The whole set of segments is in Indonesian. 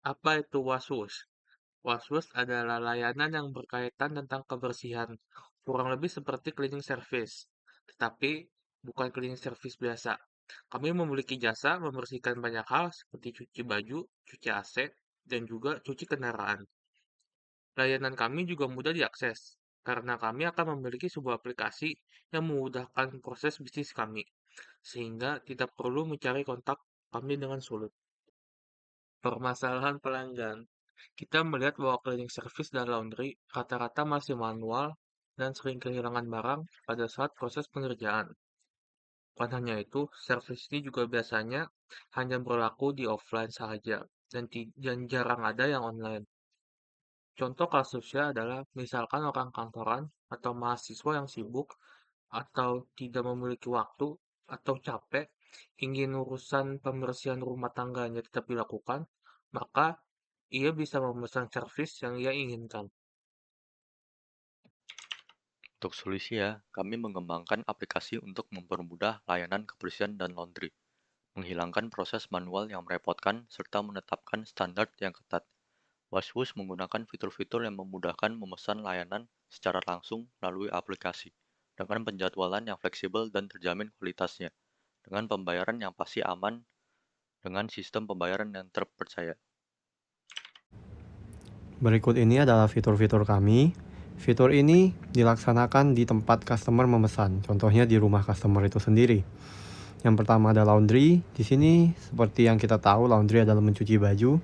Apa itu waswus? Waswus adalah layanan yang berkaitan tentang kebersihan, kurang lebih seperti cleaning service, tetapi bukan cleaning service biasa. Kami memiliki jasa membersihkan banyak hal seperti cuci baju, cuci AC, dan juga cuci kendaraan. Layanan kami juga mudah diakses, karena kami akan memiliki sebuah aplikasi yang memudahkan proses bisnis kami, sehingga tidak perlu mencari kontak kami dengan sulit. Permasalahan pelanggan. Kita melihat bahwa cleaning service dan laundry rata-rata masih manual dan sering kehilangan barang pada saat proses pengerjaan. Bukan hanya itu, service ini juga biasanya hanya berlaku di offline saja dan jarang ada yang online. Contoh kasusnya adalah misalkan orang kantoran atau mahasiswa yang sibuk atau tidak memiliki waktu atau capek ingin urusan pembersihan rumah tangganya tetap dilakukan, maka ia bisa memesan servis yang ia inginkan. Untuk solusi ya, kami mengembangkan aplikasi untuk mempermudah layanan kebersihan dan laundry, menghilangkan proses manual yang merepotkan, serta menetapkan standar yang ketat. Waswus menggunakan fitur-fitur yang memudahkan memesan layanan secara langsung melalui aplikasi, dengan penjadwalan yang fleksibel dan terjamin kualitasnya, dengan pembayaran yang pasti aman, dengan sistem pembayaran yang terpercaya. Berikut ini adalah fitur-fitur kami. Fitur ini dilaksanakan di tempat customer memesan, contohnya di rumah customer itu sendiri. Yang pertama ada laundry. Di sini seperti yang kita tahu, laundry adalah mencuci baju.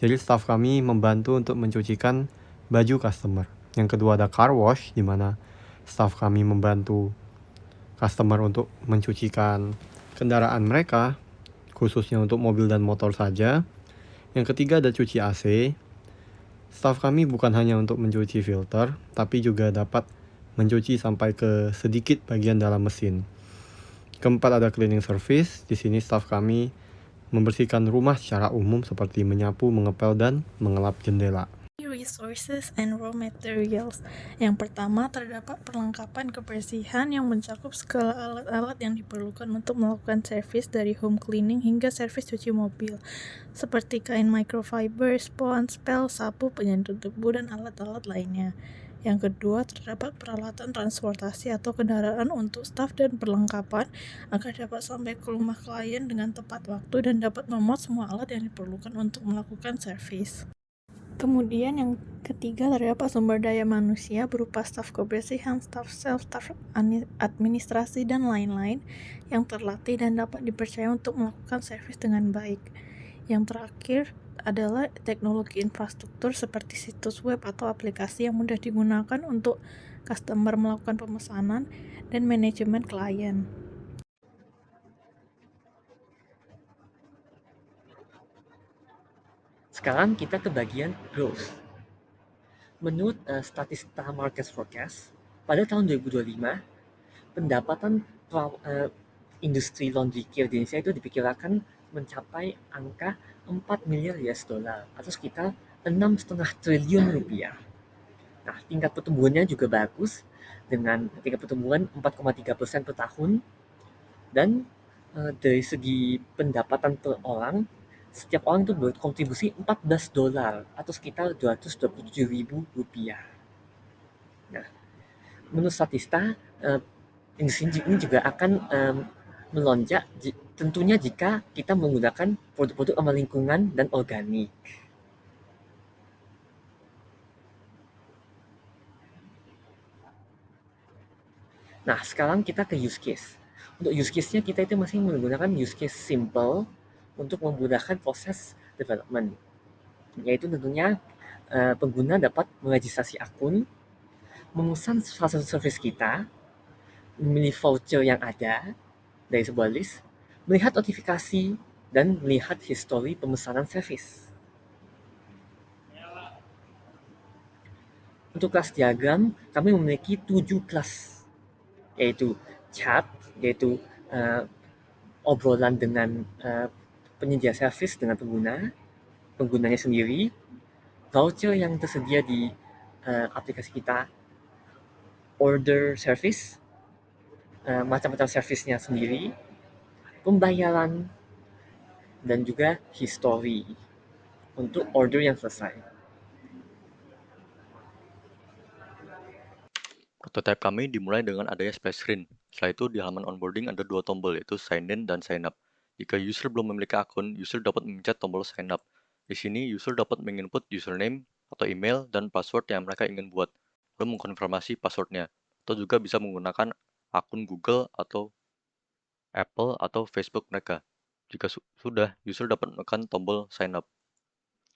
Jadi staff kami membantu untuk mencucikan baju customer. Yang kedua ada car wash, di mana staff kami membantu customer untuk mencucikan kendaraan mereka, khususnya untuk mobil dan motor saja. Yang ketiga ada cuci AC. Staf kami bukan hanya untuk mencuci filter, tapi juga dapat mencuci sampai ke sedikit bagian dalam mesin. Keempat ada cleaning service. Di sini staf kami membersihkan rumah secara umum seperti menyapu, mengepel, dan mengelap jendela. Resources and raw materials. Yang pertama, terdapat perlengkapan kebersihan yang mencakup segala alat-alat yang diperlukan untuk melakukan servis dari home cleaning hingga servis cuci mobil, seperti kain microfiber, spons, pel, sapu, penyentuh debu, dan alat-alat lainnya. Yang kedua, terdapat peralatan transportasi atau kendaraan untuk staf dan perlengkapan agar dapat sampai ke rumah klien dengan tepat waktu dan dapat memuat semua alat yang diperlukan untuk melakukan servis. Kemudian yang ketiga, terdapat sumber daya manusia berupa staf kebersihan, staf sales, staf administrasi, dan lain-lain yang terlatih dan dapat dipercaya untuk melakukan servis dengan baik. Yang terakhir adalah teknologi infrastruktur seperti situs web atau aplikasi yang mudah digunakan untuk customer melakukan pemesanan dan manajemen klien. Sekarang kita ke bagian growth. Menurut Statista Market Forecast, pada tahun 2025, pendapatan industri laundry care di Indonesia itu diperkirakan mencapai angka 4 miliar US dollar atau sekitar 6,5 triliun rupiah. Nah, tingkat pertumbuhannya juga bagus dengan tingkat pertumbuhan 4,3% per tahun dan dari segi pendapatan per orang, setiap orang itu berkontribusi 14 dolar atau sekitar 227 ribu rupiah. Nah, menurut Statista, industri ini juga akan melonjak tentunya jika kita menggunakan produk-produk ramah lingkungan dan organik. Nah, sekarang kita ke use case. Untuk use case-nya kita itu masih menggunakan use case simple untuk memudahkan proses development. Yaitu tentunya pengguna dapat meregistrasi akun, memesan salah satu service kita, memilih voucher yang ada dari sebuah list, melihat notifikasi, dan melihat histori pemesanan service. Untuk kelas diagram, kami memiliki 7 kelas, yaitu chat, yaitu obrolan dengan penyedia service dengan penggunanya sendiri, voucher yang tersedia di aplikasi kita, order service, macam-macam servicenya sendiri, pembayaran, dan juga history. untuk order yang selesai. Prototipe kami dimulai dengan adanya splash screen. Setelah itu, di halaman onboarding ada dua tombol, yaitu sign in dan sign up. Jika user belum memiliki akun, user dapat memencet tombol sign up. Di sini, user dapat menginput username atau email dan password yang mereka ingin buat, lalu mengkonfirmasi passwordnya. Atau juga bisa menggunakan akun Google atau Apple atau Facebook mereka. Jika sudah, user dapat menekan tombol sign up.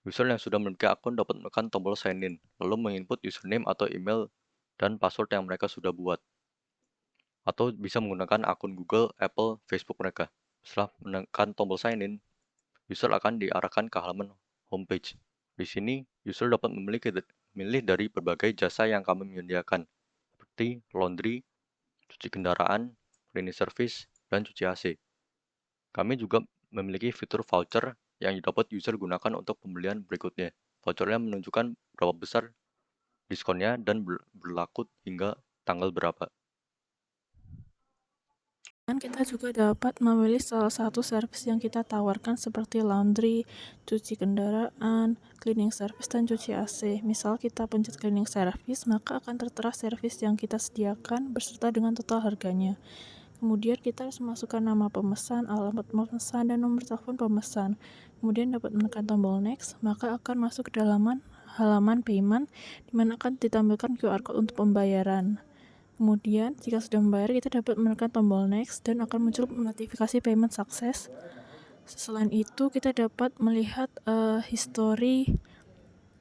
User yang sudah memiliki akun dapat menekan tombol sign in, lalu menginput username atau email dan password yang mereka sudah buat. Atau bisa menggunakan akun Google, Apple, Facebook mereka. Setelah menekan tombol sign in, user akan diarahkan ke halaman homepage. Di sini, user dapat memilih dari berbagai jasa yang kami menyediakan, seperti laundry, cuci kendaraan, cleaning service, dan cuci AC. Kami juga memiliki fitur voucher yang dapat user gunakan untuk pembelian berikutnya. Vouchernya menunjukkan berapa besar diskonnya dan berlaku hingga tanggal berapa. Dan kita juga dapat memilih salah satu service yang kita tawarkan seperti laundry, cuci kendaraan, cleaning service, dan cuci AC. Misal kita pencet cleaning service, maka akan tertera service yang kita sediakan beserta dengan total harganya. Kemudian kita harus masukkan nama pemesan, alamat pemesan, dan nomor telepon pemesan. Kemudian dapat menekan tombol next, maka akan masuk ke halaman payment, di mana akan ditampilkan QR code untuk pembayaran. Kemudian jika sudah membayar, kita dapat menekan tombol next dan akan muncul notifikasi payment success. Selain itu, kita dapat melihat history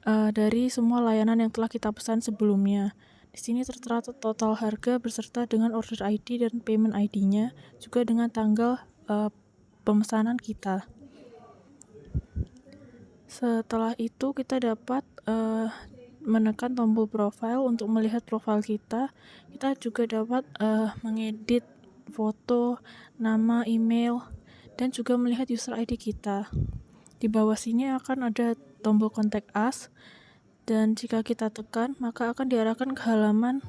dari semua layanan yang telah kita pesan sebelumnya. Di sini tertera total harga beserta dengan order ID dan payment ID-nya, juga dengan tanggal pemesanan kita. Setelah itu kita dapat menekan tombol profile untuk melihat profil kita. Kita juga dapat mengedit foto, nama, email, dan juga melihat user ID kita. Di bawah sini akan ada tombol contact us, dan jika kita tekan, maka akan diarahkan ke halaman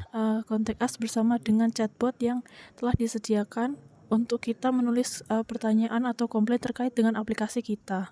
contact us bersama dengan chatbot yang telah disediakan untuk kita menulis pertanyaan atau komplain terkait dengan aplikasi kita.